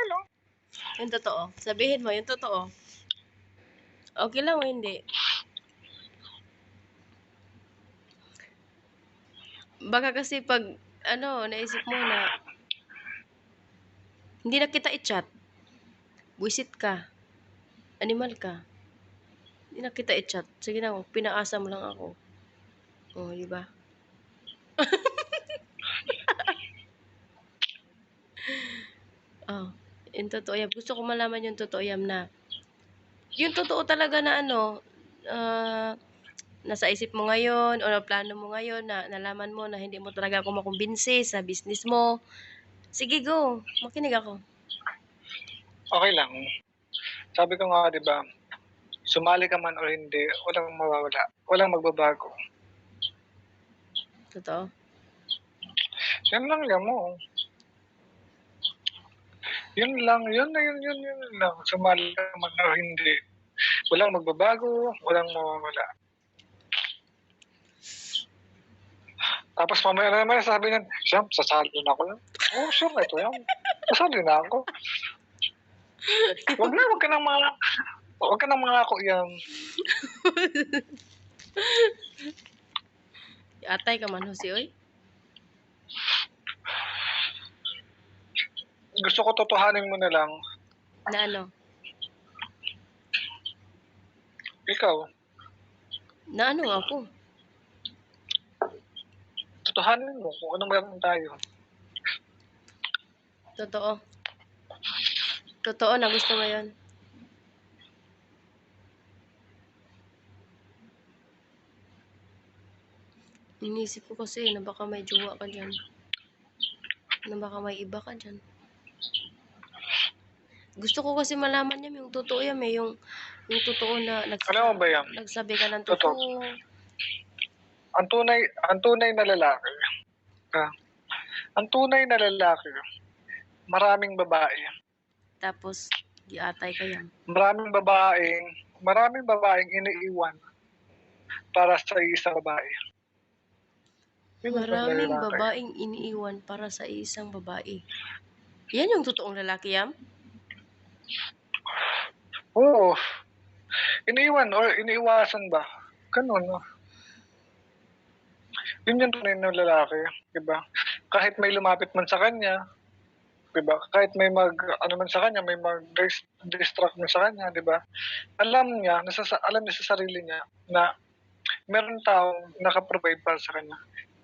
lang. Yung totoo. Sabihin mo, yung totoo. Okay lang o hindi? Baka kasi pag, naisip mo na, hindi na kita i-chat. Buisit ka. Animal ka. Hindi na kita i-chat. Sige na, pinaasa mo lang ako. Oh, di ba? Oh, yung totoo yan. Gusto ko malaman yung totoo yan na, yung totoo talaga na nasa isip mo ngayon o plano mo ngayon na nalaman mo na hindi mo talaga ako makumbinsi sa business mo. Sige, go. Makinig ako. Okay lang. Sabi ko nga, di ba, sumali ka man o hindi, walang mawawala. Walang magbabago. Totoo. Yan lang yan mo. Yun lang, yun lang. Sumali ka man o hindi. Walang magbabago, walang mawawala. Tapos mamaya na naman sabi niyan, Siyam, sasali na ako yan. Oo, sure, ito yan. Sasali na ako. Wag ka nang mangako yan. Atay ka man, Jose, oy. Gusto ko totohanin mo na lang. Na ano? Ikaw, Na ano ako? totohanin mo kung anong meron tayo. Totoo. Totoo na gusto mo yun. Inisip ko kasi na baka may jowa ka dyan. Na baka may iba ka dyan. Gusto ko kasi malaman yan, yung totoo yan eh. Yung totoo na Alam mo ba yan? nagsabi ka ng Totoo. totoo. Ang tunay na lalaki. Ang tunay na lalaki, maraming babae. Tapos, giatay ka yan. Maraming babaeng iniiwan para sa isang babae. Maraming babaeng iniiwan para sa isang babae. Yan yung totoong lalaki, Yam? Oo. Iniiwan or iniiwasan ba? Ganun, no? Yun yung tunay na lalaki, di ba? Kahit may lumapit man sa kanya, di ba? Kahit may man sa kanya, may mag-distract man sa kanya, di ba? Alam niya sa sarili niya na meron taong nakaprovide para sa kanya.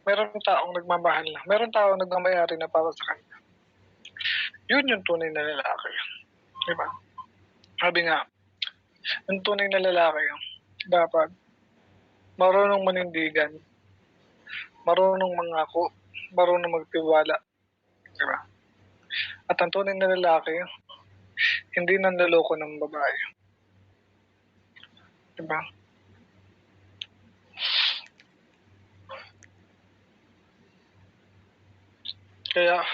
Meron taong nagmamahal na. Meron taong nagmamayari na para sa kanya. Yun yung tunay na lalaki. Di ba? Sabi nga, yung tunay na lalaki, dapat marunong manindigan, marunong mangako, marunong magtiwala. Di ba? At ang tunay na lalaki, hindi nanloloko ng babae. Di ba? Kaya,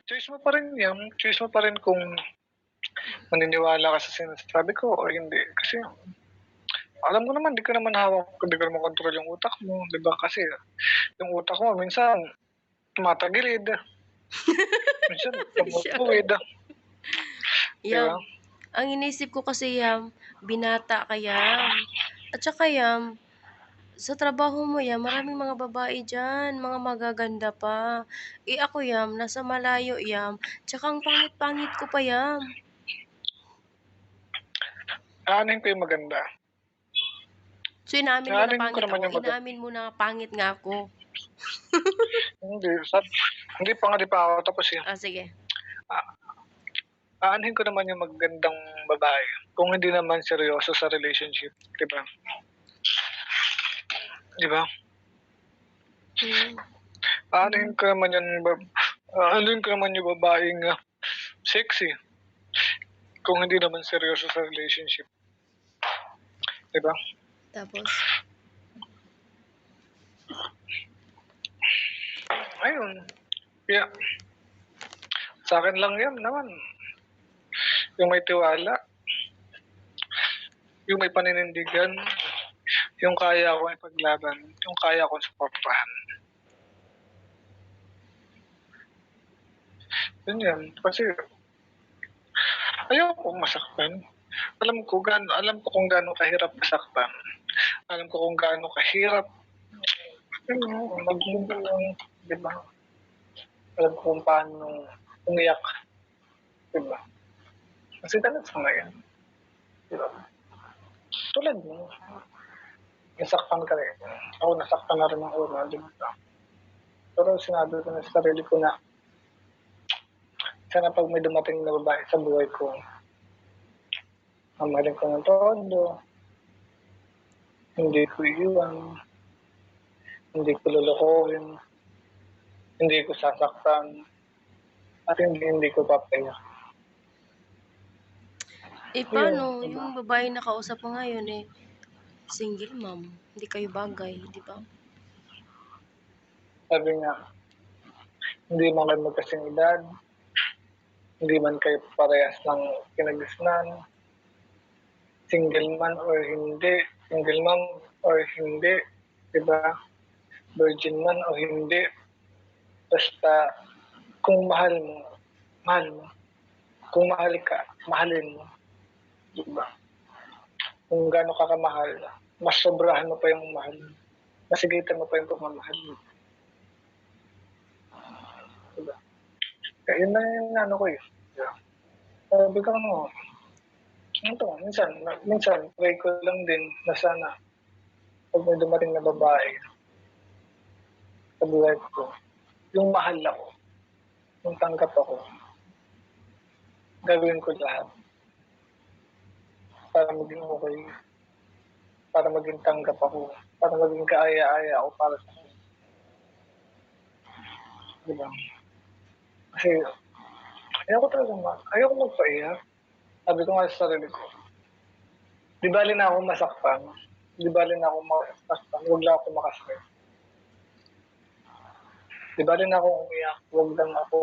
choice mo pa rin yan. Choice mo pa rin kung maniniwala ka sa sinasabi ko o hindi. Kasi, alam mo naman, di ko naman kontrol yung utak mo. Di ba? Kasi, yung utak mo, minsan, tumatagilid. Minsan, tumutuwid. Yam, ang inisip ko kasi, Yam, binata ka, Yam. At saka, Yam, sa trabaho mo, Yam, maraming mga babae dyan, mga magaganda pa. Ako, Yam, nasa malayo, Yam. Tsaka ang pangit-pangit ko pa, Yam. Aanin ko yung maganda. So, inaamin mo na pangit ako? Inaamin mo na pangit nga ako? Hindi pa ako tapos yun. Sige. Aanhin ko naman yung magandang babae. Kung hindi naman seryoso sa relationship. Diba? Diba? Aanhin ko naman yung babaeng sexy. Kung hindi naman seryoso sa relationship. Diba? Tapos? Ayun. Yeah. Sa akin lang yan naman. Yung may tiwala. Yung may paninindigan. Yung kaya ko ipaglaban. Yung kaya ko suportahan. Yun yan. Kasi Ayokong masaktan. Alam ko kung gaano kahirap masaktan. Alam ko kung gaano kahirap mag-move on, 'di ba? Alam ko kung paano umiyak, 'di ba? Kasi talagang sa ngayon, 'di ba? Tulad mo, nasaktan ka rin. Ako nasaktan na rin ng una, 'di ba? Pero sinabi ko na sa sarili ko na sana 'pag may dumating na babae sa buhay ko, mamahalin ko ng todo, hindi ko iiwan, hindi ko lolokohin, hindi ko sasaktan, at hindi ko papaiyak. Yun, Paano 'di ba? yung babaeng nakausap mo ngayon, single mom, hindi kayo bagay, 'di ba? Sabi nga, hindi man kayo magkasing edad, hindi man kayo parehas ng kinagisnan, single man or hindi, single mom or hindi, 'di ba? Virgin man o hindi, basta kung mahal mo, mahal mo. Kung mahal ka, mahalin mo, 'di ba? Kung gaano ka kamahal, mas sobrahan mo pa yung mahal mo. Mas higitan mo pa yung pagmamahal mo, 'di ba? Kaya yun lang yung ano ko, eh. Yeah. Sabi ko ano, ito, minsan pray ko lang din na sana 'pag may dumating na babae sa buhay ko, yung mahal ako, yung tanggap ako, gagawin ko lahat para maging okey, para maging tanggap ako, para maging kaaya-aya ako para sa kanya, 'di ba? Kasi ayoko magpaiyak. Sabi ko nga sa sarili ko, 'di bale na akong masaktan, 'di bale na akong masaktan, 'wag lang ako makasakit. 'Di bale na akong umiyak, 'wag lang ako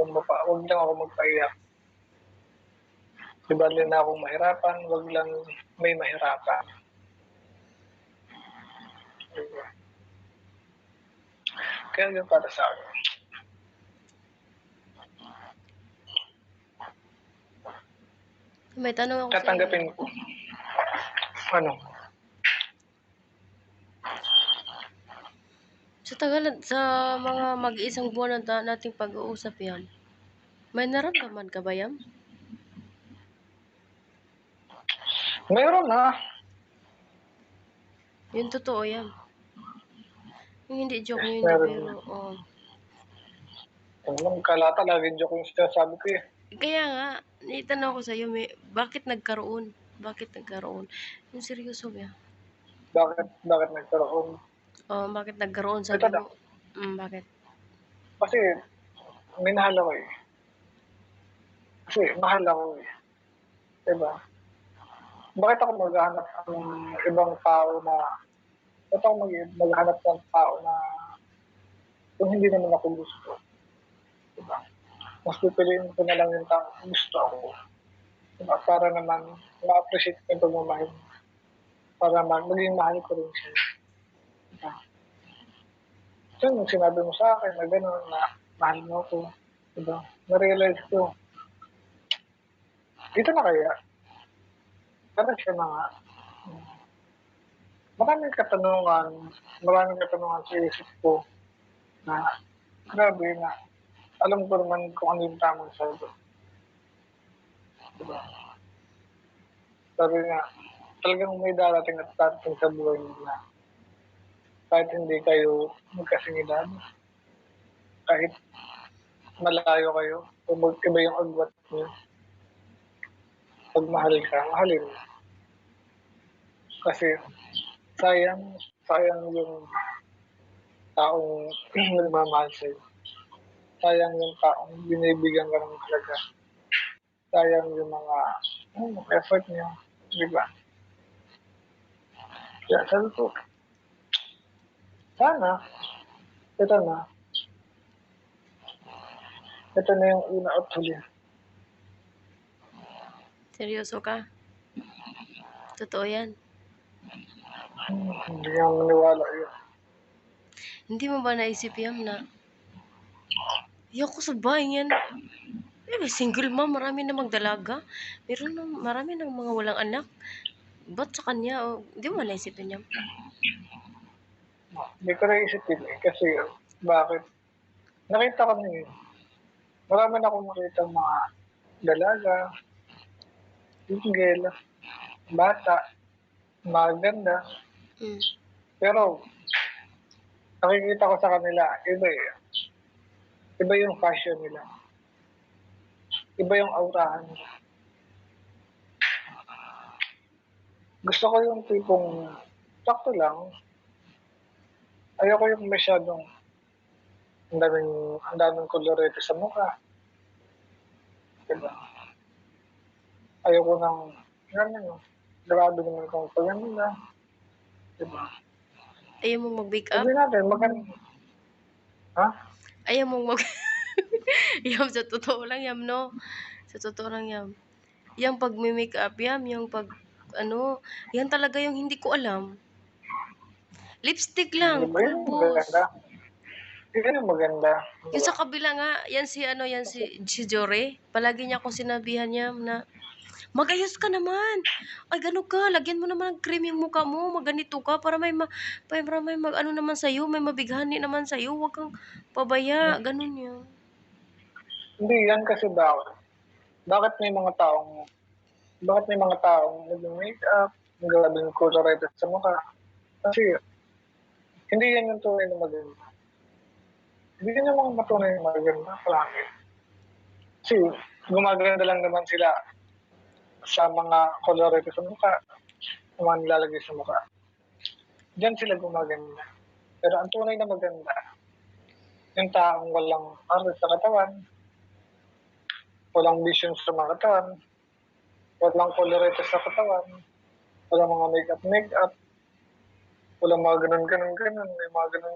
magpaiyak. 'Di bale na akong mahirapan, 'wag lang may mahirapan, 'di ba? Kaya yun para sa'kin. May tanong ako sa'yo, Tatanggapin ko ano, sa mga mag-iisang buwan na nating pag-uusap yan, may naramdaman ka ba yan? meron na, Yung totoo yan. Yung hindi joke, yung hindi meron na. biro, Huwag mong kalata laging joke yung sinasabi ko, eh. Kaya nga, itanong ko sa'yo, bakit nagkaroon? Bakit nagkaroon? Yung seryoso ba? Bakit nagkaroon? Bakit nagkaroon? Ito Sabi na, mo, bakit? kasi minahal ako, eh. Kasi mahal ako, eh, 'di ba? Bakit ako maghahanap ng ibang tao na bakit ako maghahanap ng tao na kung hindi naman ako gusto, 'di ba? Mas pipiliin ko na lang yung taong gusto ako, 'di ba? Para naman ma-appreciate ko yung pagmamahal mo, para naman maging mahal ko rin siya, 'di ba? So, nung sinabi mo sa akin na gano'n na mahal mo ako, 'di ba? Na-realize ko, dito na kaya, para siya na nga. Maraming katanungan, maraming katanungan sa isip ko na grabe na alam ko naman kung ano yung tamang sagot, 'di ba? Sabi nga, talagang may darating at darating sa buhay niyo na kahit hindi kayo magkasing edad, kahit malayo kayo o magkaiba yung agwat niyo, 'pag mahal ka, mahalin mo. Kasi sayang, sayang yung taong nagmamahal sa'yo. Sayang yung taong binibigyan ka ng halaga. Sayang yung mga effort niyo, 'di ba? Kaya sabi ko, sana, ito na, ito na yung una at huli. Seryoso ka? Totoo yan. Hindi nga maniwala yun. Hindi mo ba naisip yan na, ayoko sa bahay yan. single mom, marami namang dalaga. Marami ng mga walang anak. Ba't sa kanya, di mo naisipin yan? Hindi ko naisip yun eh, kasi bakit? Nakita ko na yun. Marami na akong nakita mga dalaga, single, bata, maganda. Mm. Pero nakikita ko sa kanila, iba eh. Iba yung fashion nila. Iba yung aurahan nila. Gusto ko yung tipong sakto lang. Ayoko yung masyadong ang daming kolorete sa mukha. Diba? Ayoko ng gano'n. Grabe naman kung paganda. Diba? Ayaw mong mag-wake up? Sabi natin, maganda. Ha? Ayaw mong mag... Yam, sa totoo lang yam, no? Sa totoo lang yam. Yung pag-make up yam, yung pag... Ano, yan talaga yung hindi ko alam. Lipstick lang, Diba yun yung maganda? pulbos. Yun yung maganda. Yung Diba? sa kabila nga, yan si Jory. Palagi niya akong sinabihan niya na, magayos ka naman. Ay, gano'n ka. Lagyan mo naman ng cream yung mukha mo. Maganito ka para may ano naman sa'yo. May mabighani naman sa'yo. Huwag kang pabaya. Ganun yun. Hindi, yan kasi bakit? Bakit may mga taong nag-makeup, naglabing colorete sa mukha? Kasi hindi yan yung tunay na maganda. Hindi yan yung mga matunay na maganda. Palagi. Kasi gumaganda lang naman sila sa mga colorete sa mukha, yung mga nilalagay sa mukha. Diyan sila gumaganda. Pero ang tunay na maganda, yung taong walang aral sa katawan, walang vision sa mga katawan, walang colorete sa katawan, walang mga makeup, walang mga ganun, may mga ganun,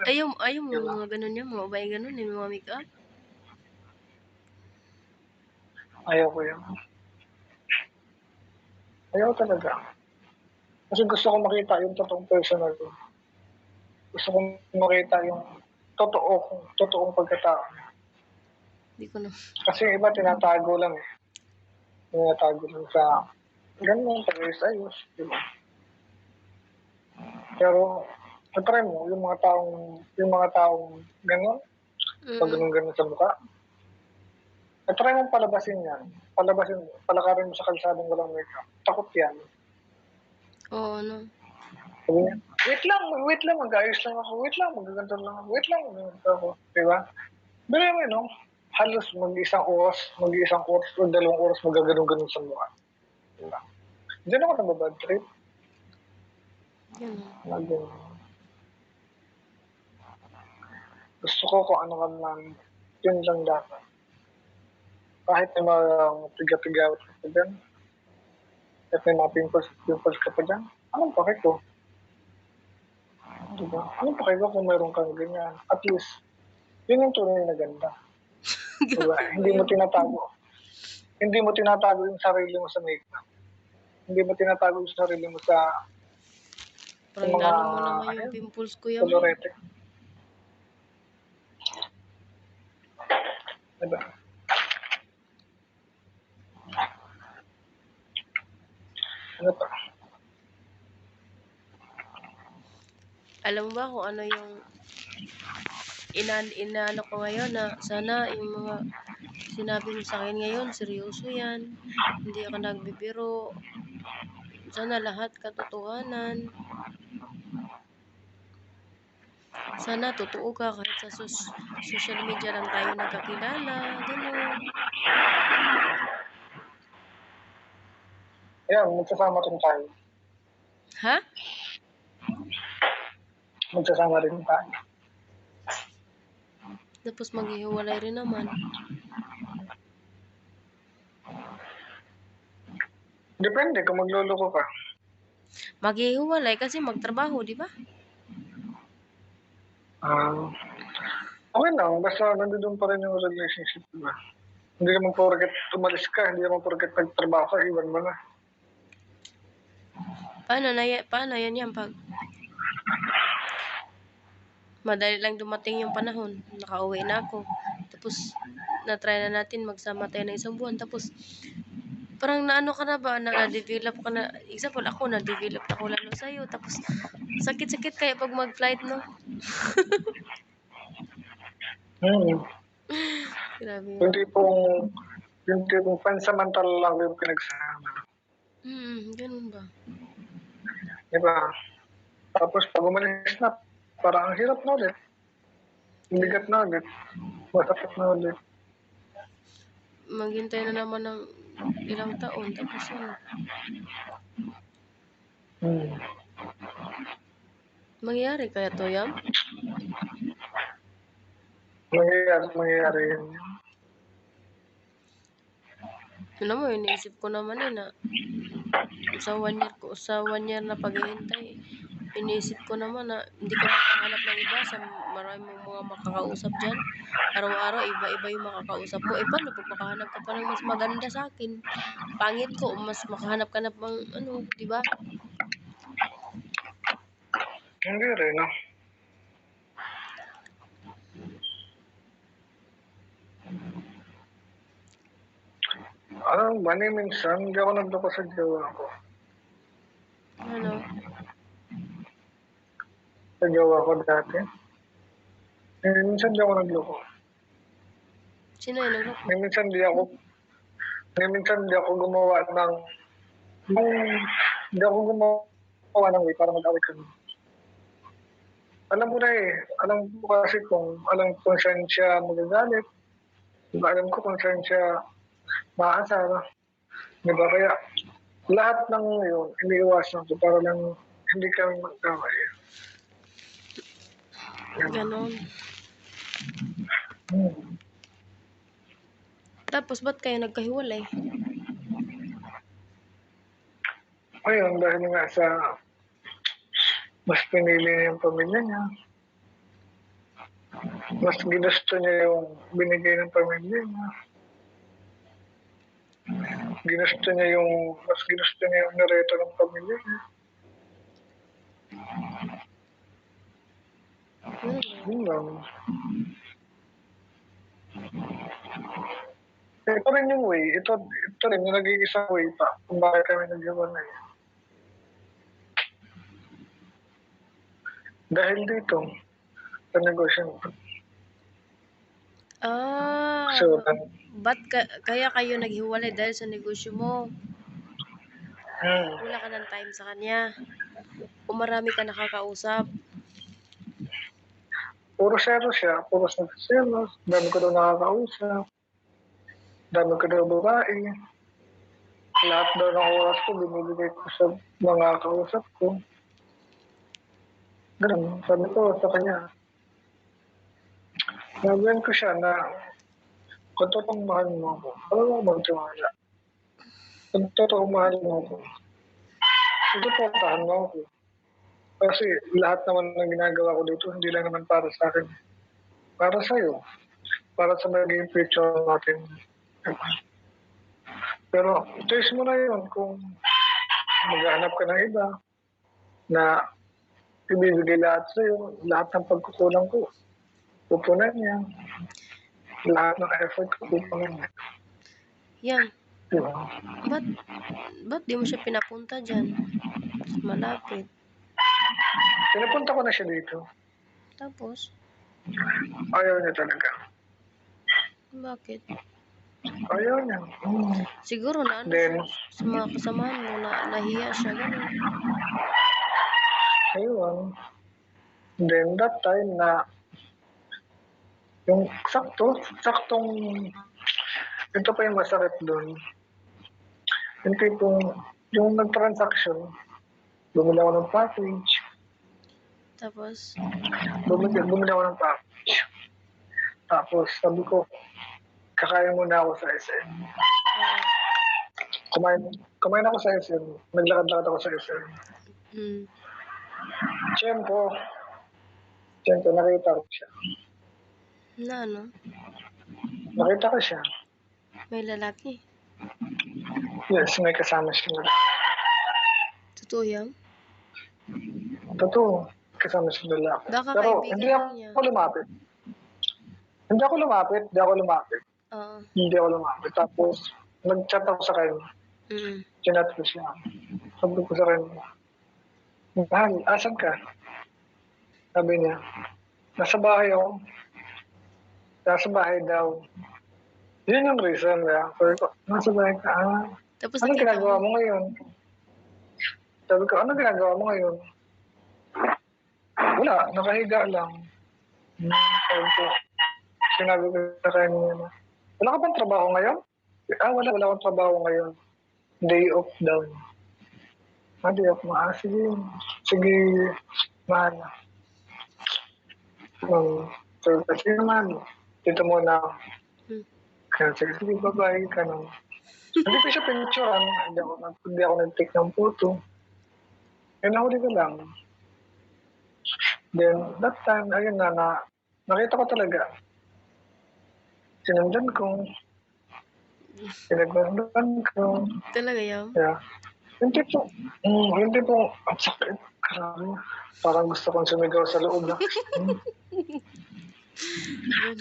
Ayaw mo diba? mga ganun yan. Mga babae ganun. Yung mga make up. Ayaw ko yun. Ayaw talaga. Kasi gusto ko makita yung totoong personal ko. Gusto ko makita yung totoong pagkatao. Hindi ko na. Kasi yung iba tinatago lang eh. Tinatago lang sa ganun, pag-ayos-ayos. Diba? Pero, try mo, yung mga taong ganun, pag ganun sa mukha, try mo palabasin yan. Palakarin mo sa kalsadong walang makeup. Takot yan. Oo, no. Sabi niya, wait lang, mag-ayos lang ako. Wait lang, magaganto lang ako. Wait lang, magaganto ako. Diba? Pero yung no, halos mag-isang oras o 2 oras magaganon-ganon sa mukha. Diba? Diyan ako nababad trip. Yan. Gusto ko kung ano ka man, yun lang dapat. Kahit may mga tiga-tigawat ka pa dyan, kahit may mga pimples ka pa dyan, anong pake ko? Diba? Anong pake ko kung mayroon kang ganyan? At least, yun yung tunay na ganda. Diba? Hindi mo tinatago yung sarili mo sa makeup. Hindi mo tinatago yung sarili mo sa Parang mga inano mo naman yung pimples ko yan. colorete. Diba? Ano pa? Alam mo ba kung ano yung inaano ko ngayon na sana yung mga sinabi mo sa akin ngayon, seryoso yan. Hindi ako nagbibiro. Sana lahat katotohanan. Sana totoo ka kahit sa social media lang tayo nagkakilala. Ganun. Ayan, magsasama rin tayo. Ha? Magsasama rin tayo. Tapos maghihiwalay rin naman. Depende kung magluloko ka. Maghihiwalay kasi magtrabaho, di ba? Okay lang, basta nandun pa rin yung relationship, diba? Hindi naman porket umalis ka, hindi naman porket nagtrabaho ka, iwan mo na. Paano yan pag madali lang dumating yung panahon, nakauwi na ako, Tapos na-try na natin magsama tayo ng isang buwan. Tapos parang naano ka na ba, na-develop ka na. Example, ako na-develop ako lalo sa'yo. Tapos sakit-sakit kaya pag mag-flight, no? Grabe Yung yun. tipong pansamantala lang yung pinagsama. Ganun ba? Di ba? Tapos pag umalis na, parang ang hirap na ulit. Bigat na ulit. Masakit na ulit. Maghintay na naman ng ilang taon. Tapos ano? Mangyayari kaya to, Yam? Mangyayari yun. Alam mo, iniisip ko naman na sa 1 year na paghihintay, iniisip ko naman na hindi ka makahanap ng iba sa maraming mga makakausap dyan. Araw-araw, iba-iba yung makakausap mo. Paano pag makahanap ka pa ng mas maganda sa akin? Pangit ko, mas makahanap ka na pang di ba? Hindi rin, no? Alam ba, minsan, hindi ako nagloko sa jowa ko. Ano? Sa jowa ko dati. Minsan hindi ako nagloko. Sino yun nagloko? Minsan hindi ako gumawa ng hindi ako gumawa ng way para mag-awit kami. Alam ko na alam ko kasi alam ko saan siya magagalit. Diba, alam ko kung saan siya maasar. Diba, kaya lahat ng yun, iniiwasan ko para lang hindi kami magkaway. Ganon. Tapos, ba't kayo nagkahiwalay? Ayun, dahil nga sa mas pinili niya yung pamilya niya. Mas ginusto niya yung binigay ng pamilya niya. Mas ginusto niya yung nireto ng pamilya niya. Yun lang. Ito rin yung way. Ito rin yung naging isang way pa kung bakit kami naghiwalay. Dahil dito, sa negosyo nito. So, Ba't kaya kayo naghiwalay dahil sa negosyo mo? Wala ka ng time sa kanya. O marami ka nakakausap. Puro zero siya. Puro zero. Dami ko daw nakakausap. Dami ko daw babae. Lahat daw ng oras ko, binibigay ko sa mga kausap ko. Ganun. Sabi ko sa kanya, nagawan ko siya na kung totoong mahal mo ako, ano mo magtiwala? Kung totoong mahal mo ako, susuportahan mo ako. Kasi lahat naman ng ginagawa ko dito, hindi lang naman para sa akin. Para sa'yo. Para sa magiging future natin. Pero choice mo na yun kung maghanap ka ng iba na ibibigay lahat sa'yo, lahat ng pagkukulang ko, pupunan niya. Lahat ng effort ko, pupunan niya. Yan. Diba? Ba't di mo siya pinapunta dyan? Malapit. Pinapunta ko na siya dito. Tapos? Ayaw niya talaga. Bakit? Ayaw niya. Siguro na sa mga kasamahan mo na nahiya siya, gano'n. Ayun. Then that time na yung saktong ito pa yung masakit doon. Yung tipong yung nag-transaction, bumili ako ng package. Tapos? Bumili ako ng package. Tapos sabi ko, kakain muna ako sa SM. Kumain ako sa SM. Naglakad-lakad ako sa SM. Siyempre, nakita ko siya. Na ano? Nakita ko siya. May lalaki? Yes, may kasama siya. Totoo yan? Totoo, kasama siya lalaki. Baka pero kaibigan hindi lang niya. ako lumapit. Hindi ako lumapit. Oo. Hindi ako lumapit. Tapos, nag-chat ako sa kanya. Mm. Chinat ko siya. Sabi ko sa kanya, mahal, asan ka? Sabi niya, nasa bahay ako. Nasa bahay daw. Yun yung reason, kaya. Sabi ko, nasa bahay ka, Tapos anong nakita ginagawa mo? mo ngayon? Sabi ko, anong ginagawa mo ngayon? Wala, nakahiga lang. Sabi ko, sinabi ko sa kanya, wala ka bang trabaho ngayon? Wala akong trabaho ngayon. Day off daw. Day off mo. Sige. Sige, mahal. So, kasi naman, dito muna ako. Hmm. Kaya sige, bye-bye ka naman. Hindi ko siya pinicturean. Hindi ako nag-take ng photo. Eh, nahuli ko lang. Then, that time, ayun na nakita ko talaga. Sinundan ko. Pinagbandan ko. Talaga yan? Yeah. Yung tipo, ang sakit. Grabe. Parang gusto kong sumigaw sa loob na.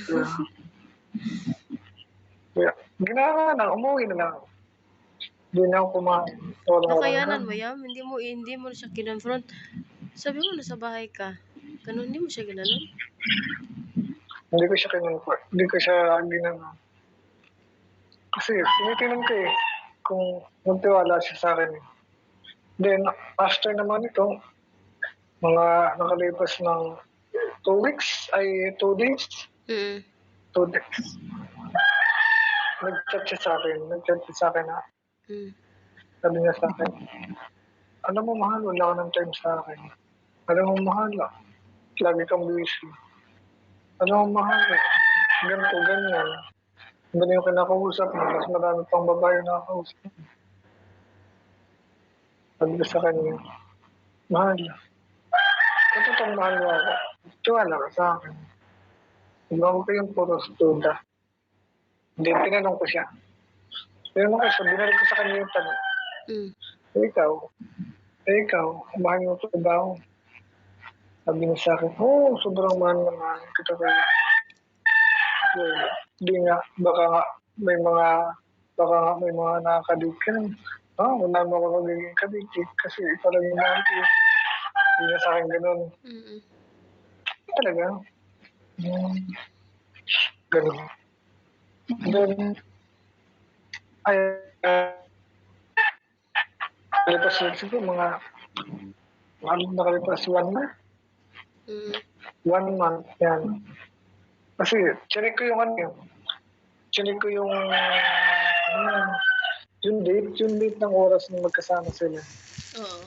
Yeah. Yeah. Ginawa na, umuwi na lang. Hindi na ako kumain. Nakayanan mo yan? Hindi mo siya kinonfront. Sabi mo nasa bahay ka. Ganun, hindi mo siya ginanon? Hindi ko siya kinonfront. Hindi ko siya ginawa. Kasi tinitingnan ko kung magtiwala siya sa akin. Then, after naman ito, mga nakalipas ng 2 weeks, 2 days. Mm. 2 days. Nag-chat siya sa akin na, sabi niya sa akin, alam mo mahal, wala ka ng time sa akin. Alam mo mahal, lagi kang busy. Alam mo mahal, ganito, ganyan. Hindi na yung kinakausap mo, mas marami pang babae na nakausap mo. Sabi ko sa kanya, mahal, kung totoong mahal mo ako, tiwala ka sa akin. Ibang ko yung puro studa. Hindi, tinanong ko siya. Tinanong ko siya, binalik ko sa kanya yung tanong. Ikaw, mahal mo ito ba ako? Sabi niya sa akin, sobrang mahal naman kita kayo. Hindi nga, baka nga may mga nakakadig ka. Wala mo ako magiging kadig kasi ikaw lang yung mahal ko. Hindi niya sa akin ganun. Talaga? Ganun. Then, nakalipas siguro nakalipas 1 month. 1 month, yan. Kasi, chinik ko yung date ng oras na magkasama sila. Oo.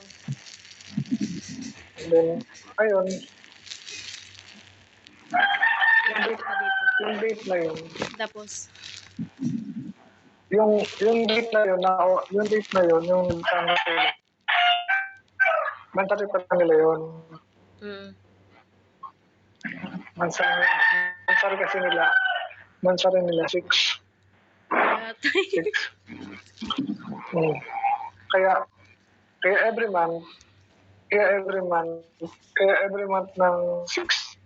And then, ayun, yung date na yun. Tapos? Yung date na yun, yung nagkasama sila. Mantali pa nila yun. Mansari kasi nila. Mansari nila 6. 6. Kaya every month ng 6.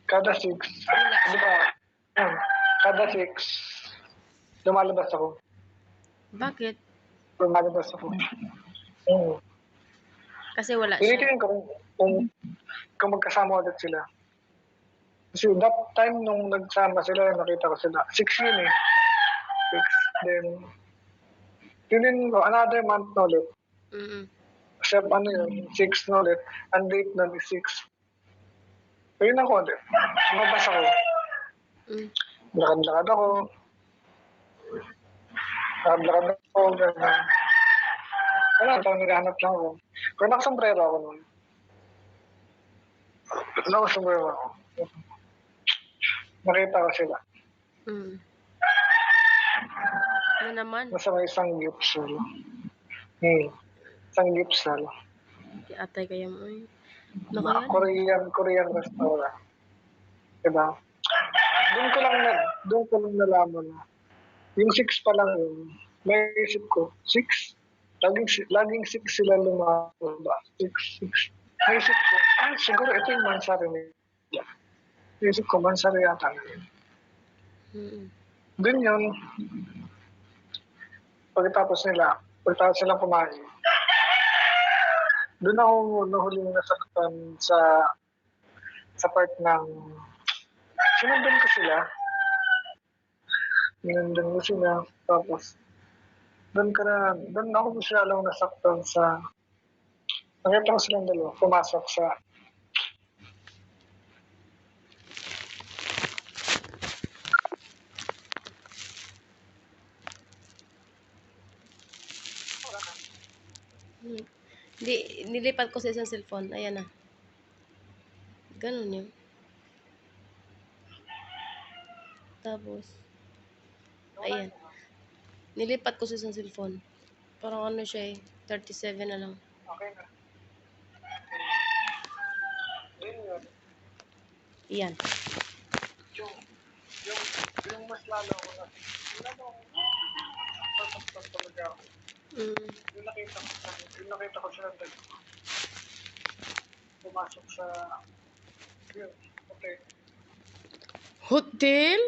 Kada 6. Di ba? Kada 6. Lumalabas ako. Bakit? Lumalabas ako. Kasi wala siya. Tinitingin ko kung magkasama ulit sila. Kasi that time nung nagsama sila, nakita ko sila. 6 yun 6. Then, tinin ko, another month na ulit. Kasi 6 na ulit. Ang date nun is 6. Ayun ako ulit. Lumabas ako. Lakad-lakad ako. Ganyan. Wala, naghahanap lang ako. Pero nakasombrero ako nun. Nakita ko sila. Ano naman? Nasa may isang gipsal. Isang gipsal. Atay kaya mo Korean restaurant. Diba? Doon ko lang nalaman na yung 6 pa lang yun. May isip ko, 6? Laging 6 sila lumaba. 6. May isip ko, siguro ito yung mansari nila. Isip ko, Bansari yata na yun. Mm. Dun yun, pagkatapos silang kumain, dun ako nahuling nasaktan sa part ng sinundan ko sila. Sinundan ko sila. Tapos, dun ako masyadong nasaktan sa nakita ko silang dalawa, pumasok sa Hindi, nilipat ko sa isang cellphone. Ayan na. Ganun yun. Tapos, ayan. Nilipat ko sa isang cellphone. Parang ano siya eh. 37 na lang. okay na. Dun yun, Iyan. yung, yung mas lalo ako na, lalo ako, sasaktan talaga ako. Mm. Yung nakita ko silang dalawa, pumasok sa, yun, okay. Hotel?